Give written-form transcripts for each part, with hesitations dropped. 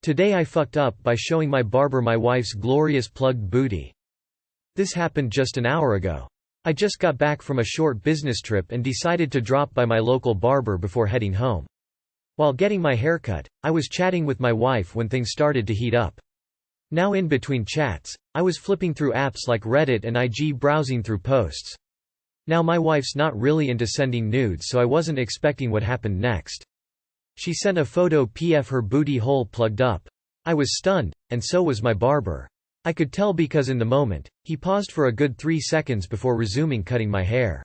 Today I fucked up by showing my barber my wife's glorious plugged booty. This happened just an hour ago. I just got back from a short business trip and decided to drop by my local barber before heading home. While getting my haircut, I was chatting with my wife when things started to heat up. Now in between chats, I was flipping through apps like Reddit and IG browsing through posts. Now my wife's not really into sending nudes, so I wasn't expecting what happened next. She sent a photo pf her booty hole plugged up. I was stunned, and so was my barber. I could tell because in the moment, he paused for a good 3 seconds before resuming cutting my hair.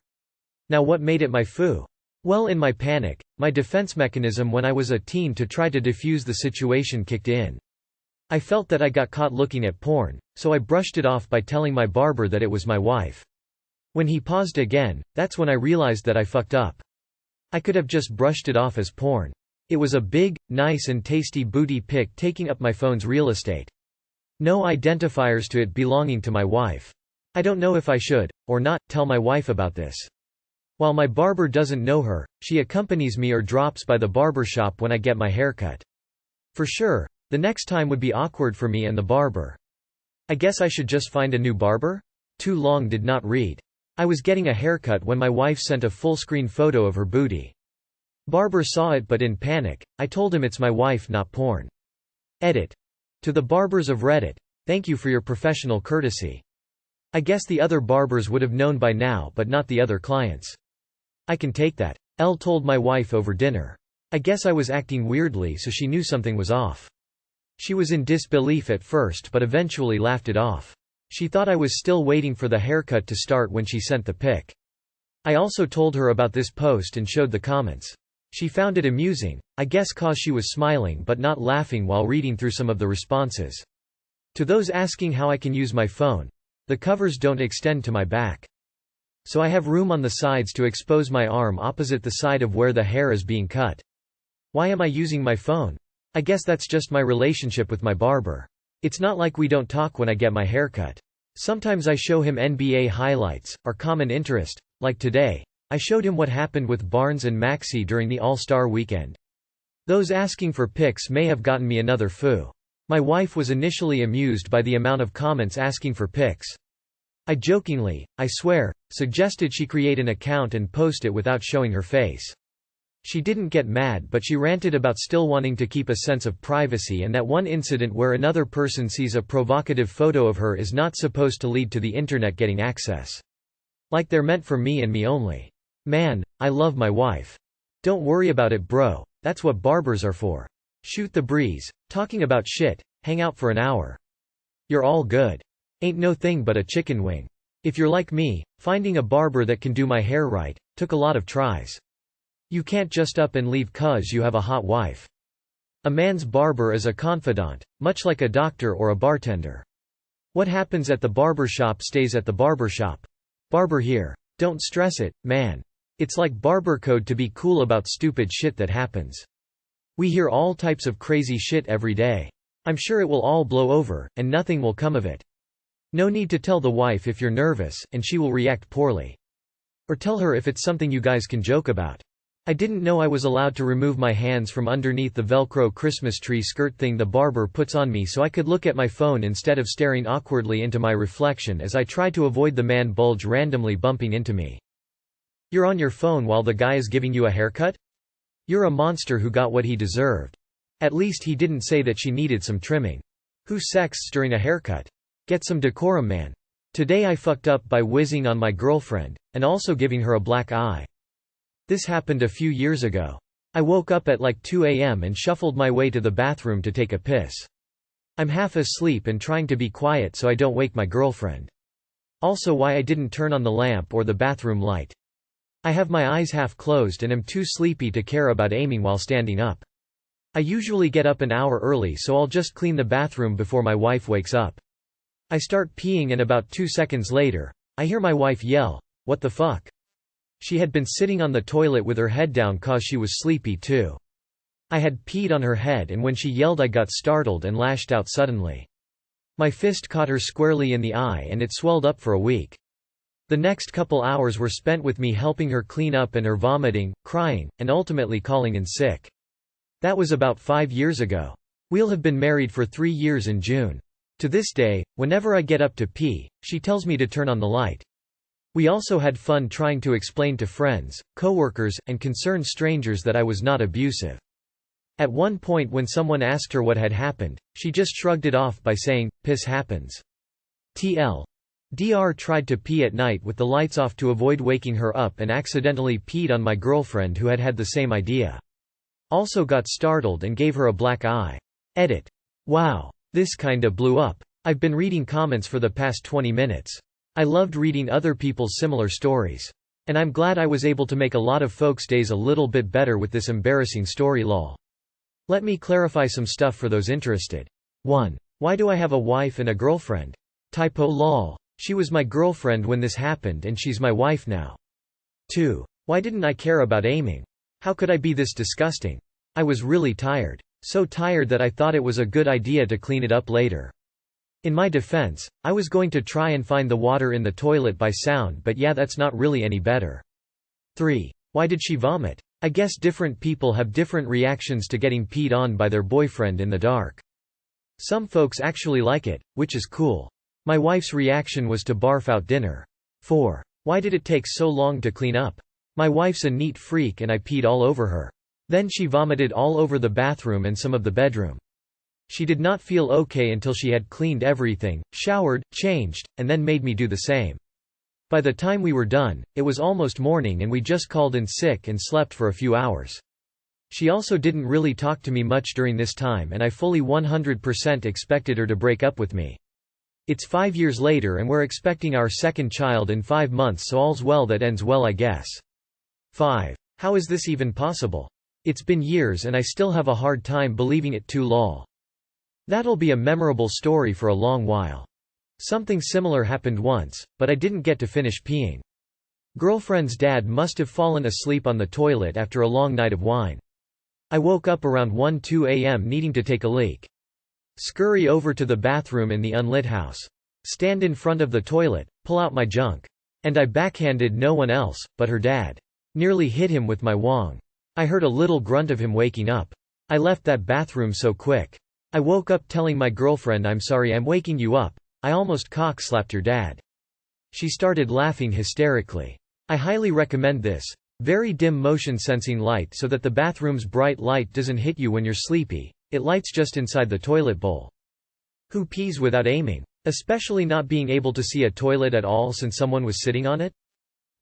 Now what made it my foo? Well, in my panic, my defense mechanism when I was a teen to try to defuse the situation kicked in. I felt that I got caught looking at porn, so I brushed it off by telling my barber that it was my wife. When he paused again, that's when I realized that I fucked up. I could have just brushed it off as porn. It was a big, nice and tasty booty pic taking up my phone's real estate. No identifiers to it belonging to my wife. I don't know if I should, or not, tell my wife about this. While my barber doesn't know her, she accompanies me or drops by the barbershop when I get my haircut. For sure, the next time would be awkward for me and the barber. I guess I should just find a new barber? Too long did not read. I was getting a haircut when my wife sent a full-screen photo of her booty. Barber saw it, but in panic, I told him it's my wife, not porn. Edit. To the barbers of Reddit, thank you for your professional courtesy. I guess the other barbers would have known by now, but not the other clients. I can take that. L told my wife over dinner. I guess I was acting weirdly, so she knew something was off. She was in disbelief at first but eventually laughed it off. She thought I was still waiting for the haircut to start when she sent the pic. I also told her about this post and showed the comments. She found it amusing, I guess cause she was smiling but not laughing while reading through some of the responses. To those asking how I can use my phone, the covers don't extend to my back. So I have room on the sides to expose my arm opposite the side of where the hair is being cut. Why am I using my phone? I guess that's just my relationship with my barber. It's not like we don't talk when I get my haircut. Sometimes I show him NBA highlights, our common interest, like today. I showed him what happened with Barnes and Maxey during the All-Star weekend. Those asking for pics may have gotten me another foo. My wife was initially amused by the amount of comments asking for pics. I jokingly, I swear, suggested she create an account and post it without showing her face. She didn't get mad, but she ranted about still wanting to keep a sense of privacy and that one incident where another person sees a provocative photo of her is not supposed to lead to the internet getting access. Like they're meant for me and me only. Man, I love my wife. Don't worry about it, bro. That's what barbers are for. Shoot the breeze, talking about shit, hang out for an hour. You're all good. Ain't no thing but a chicken wing. If you're like me, finding a barber that can do my hair right took a lot of tries. You can't just up and leave cause you have a hot wife. A man's barber is a confidant, much like a doctor or a bartender. What happens at the barbershop stays at the barbershop. Barber here. Don't stress it, man. It's like barber code to be cool about stupid shit that happens. We hear all types of crazy shit every day. I'm sure it will all blow over, and nothing will come of it. No need to tell the wife if you're nervous, and she will react poorly. Or tell her if it's something you guys can joke about. I didn't know I was allowed to remove my hands from underneath the Velcro Christmas tree skirt thing the barber puts on me so I could look at my phone instead of staring awkwardly into my reflection as I tried to avoid the man bulge randomly bumping into me. You're on your phone while the guy is giving you a haircut? You're a monster who got what he deserved. At least he didn't say that she needed some trimming. Who sexts during a haircut? Get some decorum, man. Today I fucked up by whizzing on my girlfriend, and also giving her a black eye. This happened a few years ago. I woke up at like 2 a.m. and shuffled my way to the bathroom to take a piss. I'm half asleep and trying to be quiet so I don't wake my girlfriend. Also why I didn't turn on the lamp or the bathroom light. I have my eyes half closed and am too sleepy to care about aiming while standing up. I usually get up an hour early so I'll just clean the bathroom before my wife wakes up. I start peeing and about 2 seconds later, I hear my wife yell, "What the fuck?" She had been sitting on the toilet with her head down cause she was sleepy too. I had peed on her head and when she yelled I got startled and lashed out suddenly. My fist caught her squarely in the eye and it swelled up for a week. The next couple hours were spent with me helping her clean up and her vomiting, crying, and ultimately calling in sick. That was about 5 years ago. We'll have been married for 3 years in June. To this day, whenever I get up to pee, she tells me to turn on the light. We also had fun trying to explain to friends, coworkers, and concerned strangers that I was not abusive. At one point when someone asked her what had happened, she just shrugged it off by saying, "Piss happens." Dr. tried to pee at night with the lights off to avoid waking her up and accidentally peed on my girlfriend who had had the same idea. Also got startled and gave her a black eye. Edit. Wow. This kinda blew up. I've been reading comments for the past 20 minutes. I loved reading other people's similar stories. And I'm glad I was able to make a lot of folks' days a little bit better with this embarrassing story lol. Let me clarify some stuff for those interested. 1. Why do I have a wife and a girlfriend? Typo lol. She was my girlfriend when this happened and she's my wife now. 2. Why didn't I care about aiming? How could I be this disgusting? I was really tired. So tired that I thought it was a good idea to clean it up later. In my defense, I was going to try and find the water in the toilet by sound, but yeah, that's not really any better. 3. Why did she vomit? I guess different people have different reactions to getting peed on by their boyfriend in the dark. Some folks actually like it, which is cool. My wife's reaction was to barf out dinner. 4. Why did it take so long to clean up? My wife's a neat freak and I peed all over her. Then she vomited all over the bathroom and some of the bedroom. She did not feel okay until she had cleaned everything, showered, changed, and then made me do the same. By the time we were done, it was almost morning and we just called in sick and slept for a few hours. She also didn't really talk to me much during this time and I fully 100% expected her to break up with me. It's 5 years later and we're expecting our second child in 5 months, so all's well that ends well, I guess. 5. How is this even possible? It's been years and I still have a hard time believing it too lol. That'll be a memorable story for a long while. Something similar happened once, but I didn't get to finish peeing. Girlfriend's dad must have fallen asleep on the toilet after a long night of wine. I woke up around 1-2 a.m. needing to take a leak. Scurry over to the bathroom in the unlit house. Stand in front of the toilet, pull out my junk. And I backhanded no one else, but her dad. Nearly hit him with my wong. I heard a little grunt of him waking up. I left that bathroom so quick. I woke up telling my girlfriend, "I'm sorry I'm waking you up. I almost cock-slapped your dad." She started laughing hysterically. I highly recommend this. Very dim motion sensing light so that the bathroom's bright light doesn't hit you when you're sleepy. It lights just inside the toilet bowl. Who pees without aiming? Especially not being able to see a toilet at all since someone was sitting on it?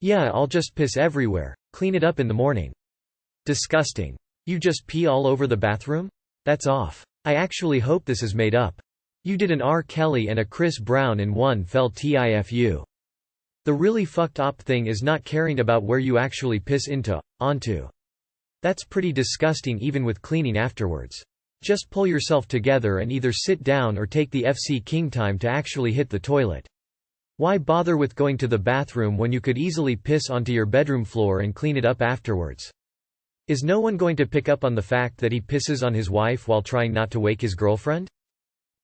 Yeah, I'll just piss everywhere. Clean it up in the morning. Disgusting. You just pee all over the bathroom? That's off. I actually hope this is made up. You did an R. Kelly and a Chris Brown in one fell TIFU. The really fucked up thing is not caring about where you actually piss onto. That's pretty disgusting even with cleaning afterwards. Just pull yourself together and either sit down or take the FC King time to actually hit the toilet. Why bother with going to the bathroom when you could easily piss onto your bedroom floor and clean it up afterwards? Is no one going to pick up on the fact that he pisses on his wife while trying not to wake his girlfriend?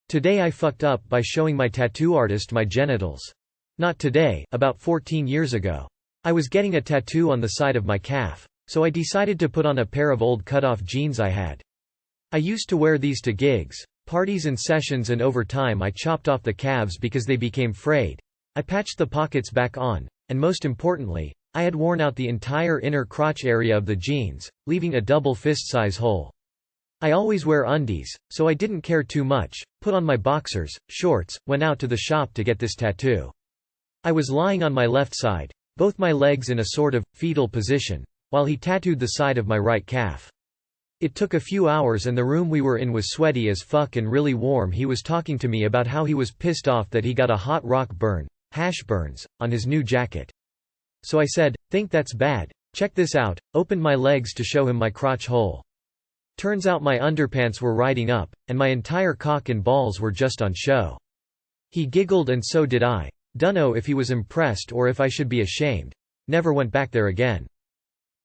Today I fucked up by showing my tattoo artist my genitals. Not today, about 14 years ago. I was getting a tattoo on the side of my calf, so I decided to put on a pair of old cut-off jeans I had. I used to wear these to gigs, parties and sessions, and over time I chopped off the calves because they became frayed. I patched the pockets back on, and most importantly, I had worn out the entire inner crotch area of the jeans, leaving a double fist-size hole. I always wear undies, so I didn't care too much, put on my boxers, shorts, went out to the shop to get this tattoo. I was lying on my left side, both my legs in a sort of fetal position, while he tattooed the side of my right calf. It took a few hours and the room we were in was sweaty as fuck and really warm. He was talking to me about how he was pissed off that he got a hot rock burn, hash burns, on his new jacket. So I said, "Think that's bad? Check this out," opened my legs to show him my crotch hole. Turns out my underpants were riding up, and my entire cock and balls were just on show. He giggled and so did I. Dunno if he was impressed or if I should be ashamed. Never went back there again.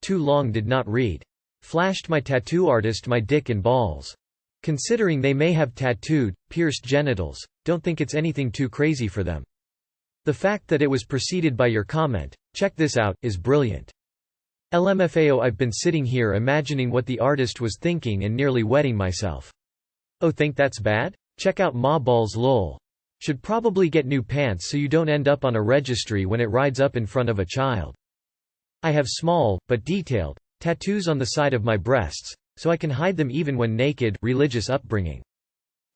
Too long did not read. Flashed my tattoo artist my dick and balls. Considering they may have tattooed, pierced genitals, don't think it's anything too crazy for them. The fact that it was preceded by your comment, "Check this out," is brilliant. LMFAO, I've been sitting here imagining what the artist was thinking and nearly wetting myself. Oh, think that's bad? Check out Ma Balls lol. Should probably get new pants so you don't end up on a registry when it rides up in front of a child. I have small, but detailed, tattoos on the side of my breasts, so I can hide them even when naked. Religious upbringing.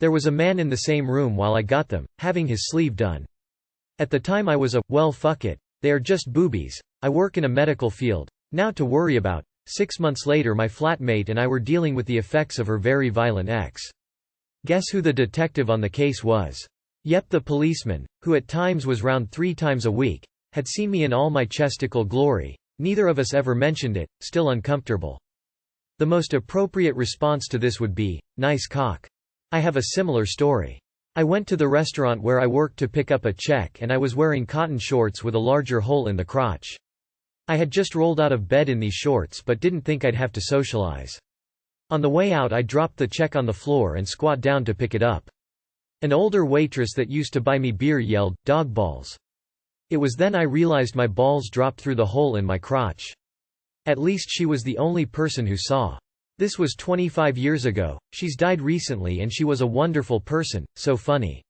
There was a man in the same room while I got them, having his sleeve done. At the time I was well fuck it. They are just boobies. I work in a medical field. Now to worry about. 6 months later my flatmate and I were dealing with the effects of her very violent ex. Guess who the detective on the case was? Yep, the policeman, who at times was round 3 times a week, had seen me in all my chesticle glory. Neither of us ever mentioned it, still uncomfortable. The most appropriate response to this would be, nice cock. I have a similar story. I went to the restaurant where I worked to pick up a check and I was wearing cotton shorts with a larger hole in the crotch. I had just rolled out of bed in these shorts but didn't think I'd have to socialize. On the way out I dropped the check on the floor and squat down to pick it up. An older waitress that used to buy me beer yelled, "Dog balls." It was then I realized my balls dropped through the hole in my crotch. At least she was the only person who saw. This was 25 years ago, she's died recently and she was a wonderful person, so funny.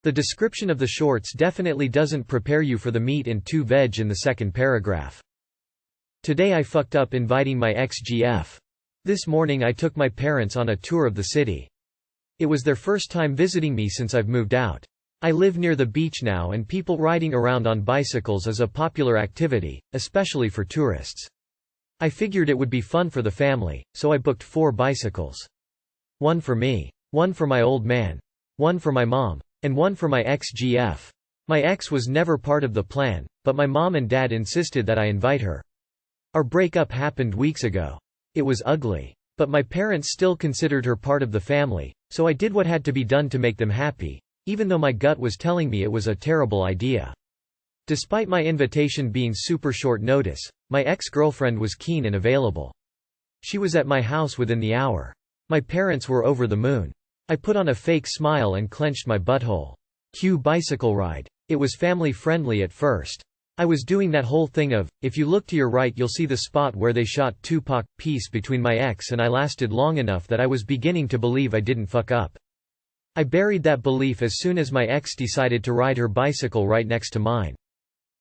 The description of the shorts definitely doesn't prepare you for the meat and 2 veg in the second paragraph. Today I fucked up inviting my ex-GF. This morning I took my parents on a tour of the city. It was their first time visiting me since I've moved out. I live near the beach now and people riding around on bicycles is a popular activity, especially for tourists. I figured it would be fun for the family, so I booked 4 bicycles. 1 for me. 1 for my old man. 1 for my mom. And 1 for my ex-GF. My ex was never part of the plan, but my mom and dad insisted that I invite her. Our breakup happened weeks ago. It was ugly. But my parents still considered her part of the family, so I did what had to be done to make them happy, even though my gut was telling me it was a terrible idea. Despite my invitation being super short notice, my ex-girlfriend was keen and available. She was at my house within the hour. My parents were over the moon. I put on a fake smile and clenched my butthole. Cue bicycle ride. It was family-friendly at first. I was doing that whole thing of, if you look to your right you'll see the spot where they shot Tupac, peace between my ex and I lasted long enough that I was beginning to believe I didn't fuck up. I buried that belief as soon as my ex decided to ride her bicycle right next to mine.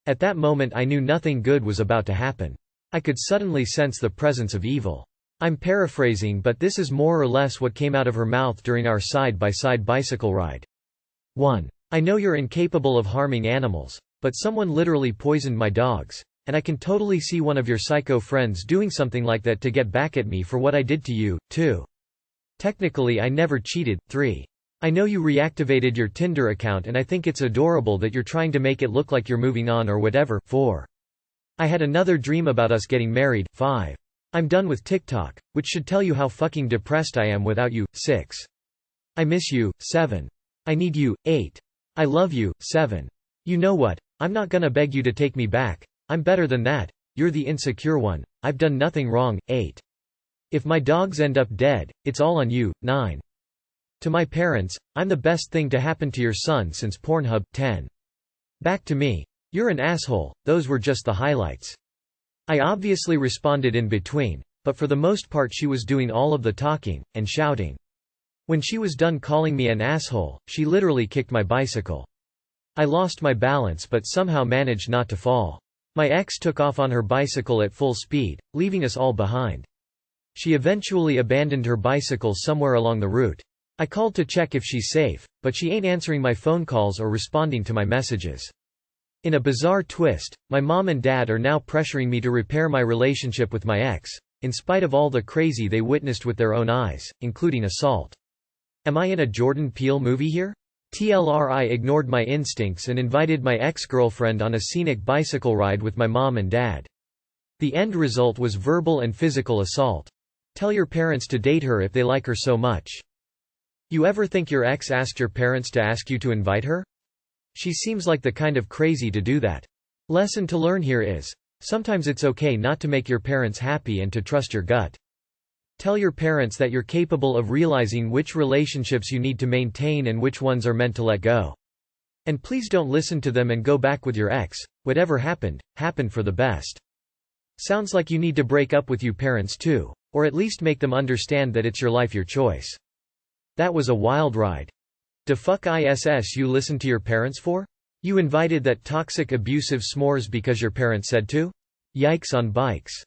At that moment I knew nothing good was about to happen. I could suddenly sense the presence of evil. I'm paraphrasing but this is more or less what came out of her mouth during our side-by-side bicycle ride. 1. I know you're incapable of harming animals, but someone literally poisoned my dogs, and I can totally see one of your psycho friends doing something like that to get back at me for what I did to you. 2. Technically I never cheated. 3. I know you reactivated your Tinder account and I think it's adorable that you're trying to make it look like you're moving on or whatever. 4. I had another dream about us getting married. 5. I'm done with TikTok, which should tell you how fucking depressed I am without you. 6. I miss you. 7. I need you. 8. I love you. 7. You know what? I'm not gonna beg you to take me back. I'm better than that. You're the insecure one. I've done nothing wrong. 8. If my dogs end up dead, it's all on you. 9. To my parents, I'm the best thing to happen to your son since Pornhub. 10. Back to me. You're an asshole. Those were just the highlights. I obviously responded in between, but for the most part she was doing all of the talking, and shouting. When she was done calling me an asshole, she literally kicked my bicycle. I lost my balance but somehow managed not to fall. My ex took off on her bicycle at full speed, leaving us all behind. She eventually abandoned her bicycle somewhere along the route. I called to check if she's safe, but she ain't answering my phone calls or responding to my messages. In a bizarre twist, my mom and dad are now pressuring me to repair my relationship with my ex, in spite of all the crazy they witnessed with their own eyes, including assault. Am I in a Jordan Peele movie here? I ignored my instincts and invited my ex-girlfriend on a scenic bicycle ride with my mom and dad. The end result was verbal and physical assault. Tell your parents to date her if they like her so much. You ever think your ex asked your parents to ask you to invite her? She seems like the kind of crazy to do that. Lesson to learn here is, sometimes it's okay not to make your parents happy and to trust your gut. Tell your parents that you're capable of realizing which relationships you need to maintain and which ones are meant to let go. And please don't listen to them and go back with your ex. Whatever happened, happened for the best. Sounds like you need to break up with you parents too, or at least make them understand that it's your life, your choice. That was a wild ride. Da fuck iss you listen to your parents for? You invited that toxic abusive s'mores because your parents said to? Yikes on bikes.